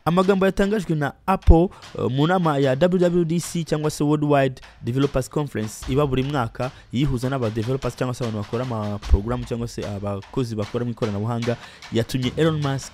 amagambo yatangajwe na Apple mu nama ya WWDC cyangwa se Worldwide Developers Conference iba buri mwaka yihuza n'aba developers cyangwa se abantu bakora ama program cyangwa se abakozi bakora mu ikoranabuhanga, yatumye Elon Musk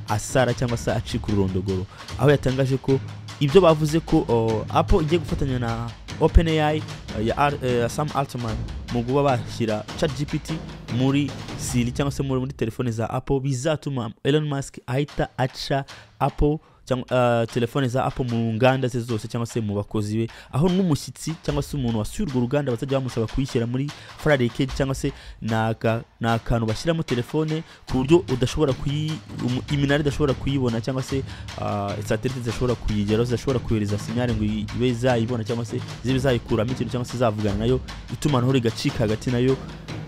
asara cyangwa se acika ururondogoro, aho yatangaje ko ibyo bavuze ko Apple igiye gufatanya na OpenAI ya Sam Altman mu kuba bashyira ChatGPT muri SIRi cyangwa se muri telefone za Apple, bizatuma Elon Musk ahita aca Apple cyangwa telefone za Apple mu nganda ze zose cyangwa se mu bakozi be, aho n'umushyitsi cyangwa se umuntu wasuye urwo ruganda bazajya bamusaba kuyishyira muri flash cyangwa se n'akantu bashyiramo telefone ku buryo udashobora iminara idashobora kuyibona cyangwa se satellite zishobora kuyigeraho, zishobora kohereza signal ngo ibe zayibona cyangwa se zibe zayikuramo ikintu cyangwa se zavugana nayo, itumanaho rigacika hagati nayo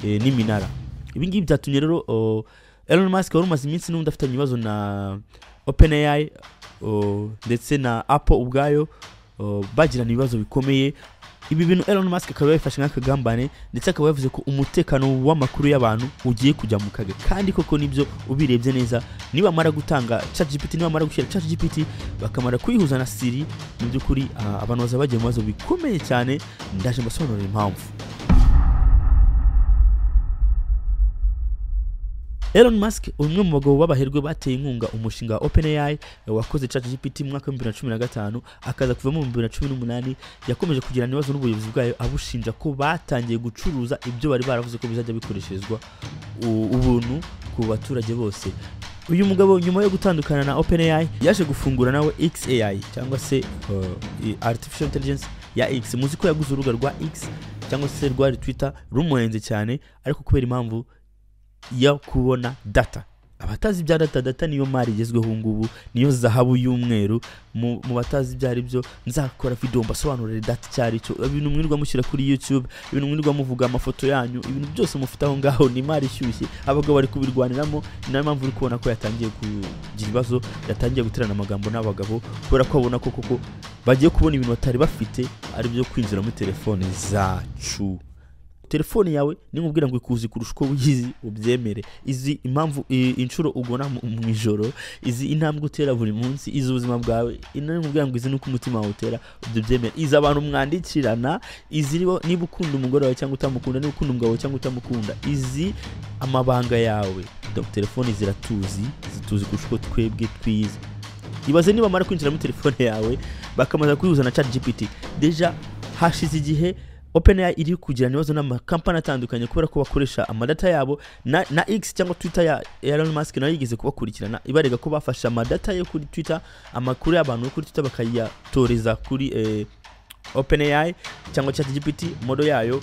n'iminara. Ibi ngibi byatumye rero Elon Musk wari umaze iminsi n'undi afitanye ibibazo na OpenAI ndetse na Apple ubwayo bagirana ibibazo bikomeye. Ibi bintu Elon Musk akaba yafashe nk'akagambane ndetse akaba yavuze ko umutekano w'amakuru y'abantu ugiye kujya mu kaga, kandi koko nibyo ubirebye neza. Niba mara gutanga ChatGPT, niba mara gushyira ChatGPT bakamara kuyihuza na SIRi, mu by'ukuri abantu baza bagiye mu bibazo bikomeye cyane. Ndaje mbasobanurira impamvu. Elon Musk, umwe mu bagabo b'abaherwe bateye inkunga umushinga wa OpenAI wakoze ChatGPT mu mwaka wa 2015 akaza kuva mu 2018, yakomeje kugirana ibibazo n'ubuyobozi bwayo abushinja ko batangiye gucuruza ibyo bari baravuze ko bizajya bikoreshezwa ubuntu ku baturage bose. Uyu mugabo nyuma yo gutandukana na OpenAI yaje gufungura nawe XAI cyangwa se artificial intelligence ya X. Muzi ko yaguze urubuga rwa X cyangwa se rwa Twitter rumuhenze cyane, ariko kubera impamvu ya kubona data. Abatazi bya data niyo mari igezweho ngubu, niyo zahabu y'umweru. Mu batazi byari byo nzakora video mbasobanurira data cyari cyo, ibintu mwirirwa mushyira kuri YouTube, ibintu mwirirwa muvuga amafoto yanyu, ibintu byose mufite aho ngaho ni mari ishyushye. Abagabo bari kubirwaniramo, nayo mpamvu uri kubona ko yatangiye kugira ibibazo, yatangiye guterana amagambo n'abagabo kubera ko abona ko koko bagiye kubona ibintu batari bafite, ari byo kwinjira muri telefone zacu. Telefone yawe nimubwira ngo ikuzi kurusha uko wiyizi ubyemere. Izi impamvu inshuro ugona mu ijoro, izi intambwe utera buri munsi, izi ubuzima bwawe, nimubwira ngo izi nuko umutima wawe utera ubyemere. Izi abantu mwandikirana, izi niba ukunda umugore wawe cyangwa utamukunda, niba ukunda umugabo cyangwa utamukunda, izi amabanga yawe. Donc telefone zituzi kurusha uko twebwe twiyizi. Ibaze niba mara kwinjira muri telefone yawe bakamaza kuyihuza na ChatGPT. Deja hashize igihe OpenAI iri kugirana ibibazo n'amakampani atandukanye kubera ko bakoresha amadata yabo na X cyangwa Twitter ya Elon Musk nayo yigeze kubakurikirana, ibarega ko bafasha amadata yo kuri Twitter, amakuru y'abantu kuri Twitter bakayatoreza kuri OpenAI cyangwa ChatGPT modo yayo,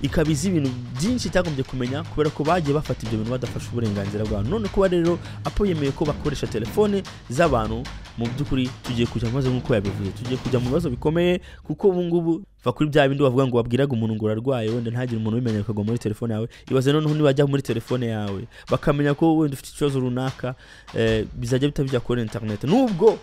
ikabiza ibintu byinshi cyagombye kumenya kubera ko bagiye bafata ibyo bintu badafasha uburenganzira bw'abantu. None kuba rero Apple yemeye ko bakoresha telefone z'abantu, mu by'ukuri tugiye kujya mu bibazo nk'uko yabivuze, tugiye kujya mu bibazo bikomeye, kuko ubu ngubu va kuri bya bindi bavuga ngo wabwiraga umuntu ngo urarwaye wenda ntagire umuntu ubimenye akagwa muri telefone yawe. Ibaze noneho nibajya muri telefone yawe bakamenya ko wenda ufite ikibazo runaka, bizajya bitabijya kuri internet. Nubwo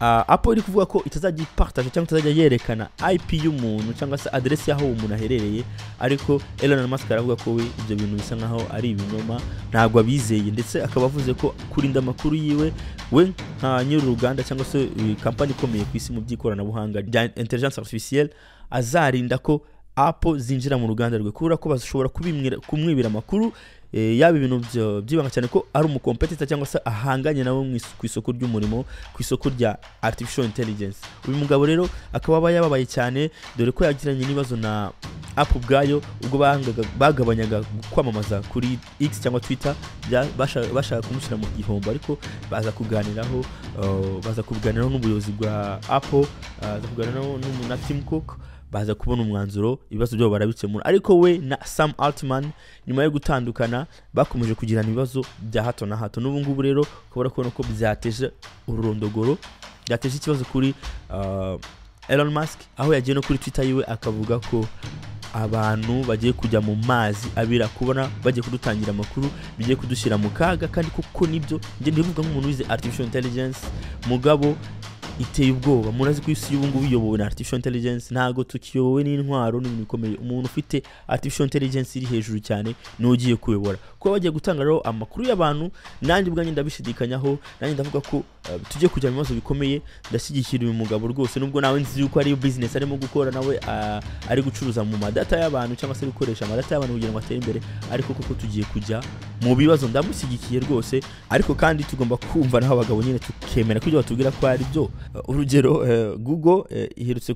Apple iri kuvuga ko itazajya ipartage cyangwa itazajya yerekana IP y'umuntu cyangwa se adresse yaho umuntu aherereye, ariko Elon Musk aravuga ko we ibyo bintu bisa nkaho ari ibinyoma, ntabwo abizeye, ndetse akaba avuze ko kurinda amakuru yiwe we nka nyir'uruganda cyangwa se kampani ikomeye ku isi mu by'ikoranabuhanga rya intelligence artificielle azarinda ko Apple zinjira mu ruganda rwe, kubera ko bashobora kumwibira amakuru yaba ibintu byibanga cyane ko ari umukompetitor cyangwa se ahanganye nawe ku isoko ry'umurimo, ku isoko rya artificial intelligence. Uyu mugabo rero akaba yababaye cyane, dore ko yagiranye n'ibibazo na Apple ubwayo ubwo bagabanyaga kwamamaza kuri X cyangwa Twitter, bashaka kumushyira mu gihombo, ariko baza kuganiraho n'ubuyobozi bwa Apple, baza kuganiraho na Tim Cook, baza kubona umwanzuro, ibibazo byabo barabikemura. Ariko we na Sam Altman nyuma yo gutandukana bakomeje kugirana ibibazo bya hato na hato. N'ubu ngubu rero kubera ko byateje ururondogoro, byateje ikibazo kuri Elon Musk, aho yagiye no kuri Twitter yiwe akavuga ko abantu bagiye kujya mu mazi abira, kubona bagiye kudutangira amakuru bigiye kudushyira mu kaga. Kandi kuko nibyo nge ndivuga nk'umuntu wize artificial intelligence, mugabo iteye ubwoba. Murazi ko isi y'ubu ngubu iyobowe na artificial intelligence, ntago tukiyobowe n'intwaro n'ibintu bikomeye. Umuntu ufite artificial intelligence iri hejuru cyane niwe ugiye kuyobora. Kuba bagiye gutanga rero amakuru y'abantu, nanjye ubwanjye ndabishidikanyaho, nanjye ndavuga ko tujye kujya mu bibazo bikomeye. Ndashyigikira uyu mugabo rwose, nubwo nawe nzi yuko ari business arimo gukora, nawe ari gucuruza mu madata y'abantu cyangwa se gukoresha amadata y'abantu kugira ngo atere imbere, ariko koko tugiye kujya mu bibazo. Ndamushyigikiye rwose, ariko kandi tugomba kumva naho abagabo nyine tukemera ko ibyo batubwira ko ari byo. Urugero, Google iherutse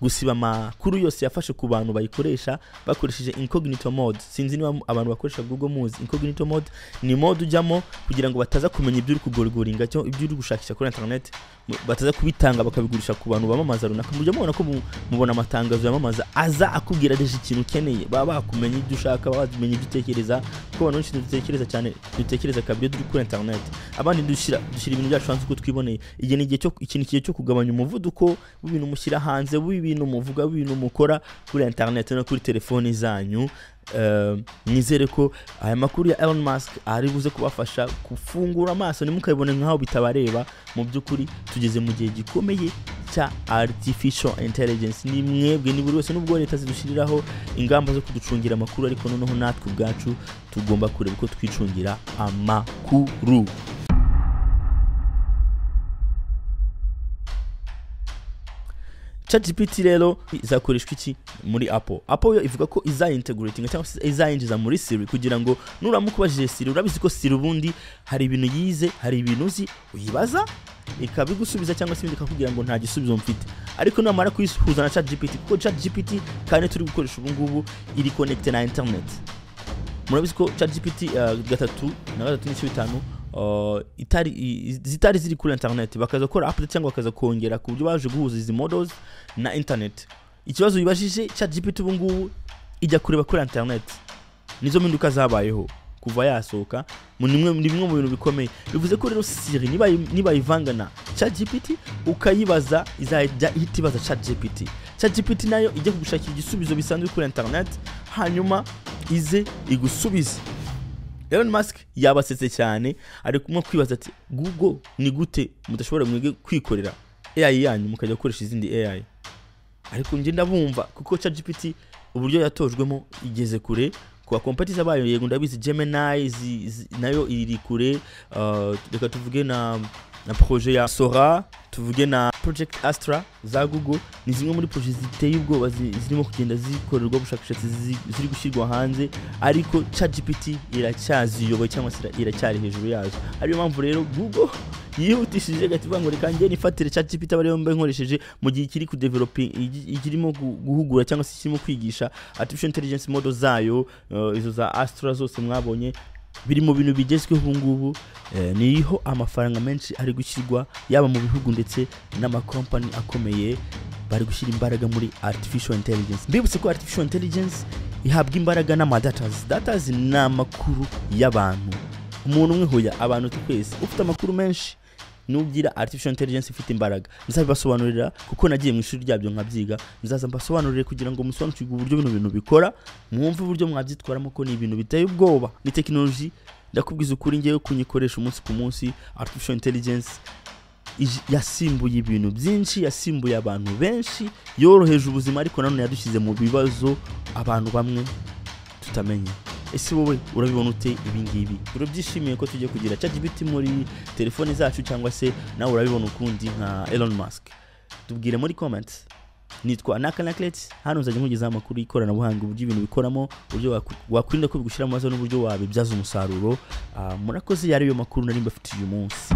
gusiba amakuru yose yafashe ku bantu bayikoresha bakoresheje incognito mode. Sinzi niba abantu bakoresha Google muzi incognito mode. Ni mode ujyamo kugira ngo bataza kumenya ibyo uri kugorgoringa cyo ibyo uri gushakisha kuri internet, bataza kubitanga bakabigurisha ku bantu bamamaza runaka. Mujya mubona ko mubona amatangazo yamamaza aza akubwira deje ikintu ukeneye, baba bakumenya ibyo ushaka, baba bamenye ibyo utekereza, ko abantu benshi dutekereza cyane, dutekereza kabyo duri kuri internet. Abandi dushyira ibintu byacu hanze uko twiboneye. Igihe ni igihe cyo kugabanya umuvuduko w'ibintu mushyira hanze, w'ibintu muvuga, w'ibintu mukora kuri internet no kuri telefoni zanyu. Nizere ko aya makuru ya Elon Musk ari buze kubafasha gufungura amaso, nimukabibone nkaho bitabareba. Mu by'ukuri tugeze mu gihe gikomeye cya artificial intelligence. Ni mwebwe, ni buri wese, nubwo leta zidushiriraho ingamba zo kuducungira amakuru, ariko noneho natwe ubwacu tugomba kureba uko twicungira amakuru. ChatGPT rero izakoreshwa iki muri Apple yo ivuga ko izaintegrating cyangwa se izayinjiza muri SIRi, kugira ngo nuramuka ubajije SIRi, urabizi ko SIRi ubundi hari ibintu yize, hari ibintu uzi uyibaza ikabigusubiza, cyangwa se ikakubwira ngo nta gisubizo mfite. Ariko namara kuyihuza na ChatGPT, kuko ChatGPT kandi turi gukoresha ubu ngubu iri connected na internet. Murabizi ko ChatGPT 3 na 3.5 zitari ziri kuri internet, bakaza gukora update cyangwa bakaza kongera ku buryo baje guhuza izi models na internet. Ikibazo yibajije ChatGPT ubu ngubu ijya kureba kuri internet. Nizo mpinduka zabayeho kuva yasohoka mu nimwe mu bintu bikomeye. Bivuze ko rero SIRi niba ivanga na ChatGPT ukayibaza, izajya ihitibaza ChatGPT nayo ijya kugushakira igisubizo bisanzwe kuri internet, hanyuma ize igusubize. Elon Musk yabasetse cyane, ari kumwe kwibaza ati Google ni gute mudashobora mwege kwikorera AI yanyu mukajya gukoresha izindi AI. Ariko nje ndabumva kuko ChatGPT uburyo yatojwemo igeze kure kwa competitors bayo. Yego ndabizi Gemini nayo iri kure, reka tuvuge na projet ya Sora, tuvuge na Project Astra za Google. Ni zimwe muri project ziteye ubwoba zirimo kugenda zikorerwa ubushakashatsi ziri gushyirwa hanze, ariko ChatGPT iracyaziyoboye cyangwa se iracyari hejuru yazo. Ariyo mpamvu rero Google yihutishije gativuga ngo reka ngene ifatire ChatGPT bari yombe nkoresheje mu gihe kiri ku developing, ikirimo guhugura cyangwa se kirimo kwigisha artificial intelligence model zayo. Izo za Astra zose mwabonye biri mu bintu bigezweho ubu ngubu. Niho amafaranga menshi ari gushyirwa, yaba mu bihugu ndetse n'amakompani akomeye bari gushyira imbaraga muri artificial intelligence. Mbibutse ko artificial intelligence ihabwa imbaraga data ni amakuru y'abantu. Umuntu umwe hoya abantu twese ufite amakuru menshi nugira artificial intelligence ifite imbaraga. Nzabibasobanurira kuko nagiye mu ishuri ryabyo nkabyiga, nzaza mbasobanurire kugira ngo musobanukirwe uburyo bintu bikora, mwumve uburyo mwabyitwaramo ko ni ibintu biteye ubwoba. Ni technology ndakubwiza ukuri ngewe kunyikoresha umunsi ku munsi. Artificial intelligence yasimbuye ibintu byinshi, yasimbuye abantu benshi, yoroheje ubuzima, ariko nanone yadushyize mu bibazo abantu bamwe tutamenye. Ese wowe urabibona ute ibingibi? Urabyishimiye ko tujye kugira ChatGPT muri telefone zacu, cyangwa se nawe urabibona ukundi nka Elon Musk? Tubwire muri comments. Nitwa Nakanaklet, hano nzajya nkugeza amakuru y'ikoranabuhanga, uburyo ibintu bikoramo, uburyo wakwirinda ko bigushyira mu mazo n'uburyo wabibyaza umusaruro. Murakoze, yari yo makuru nari mbafitiye uyu munsi.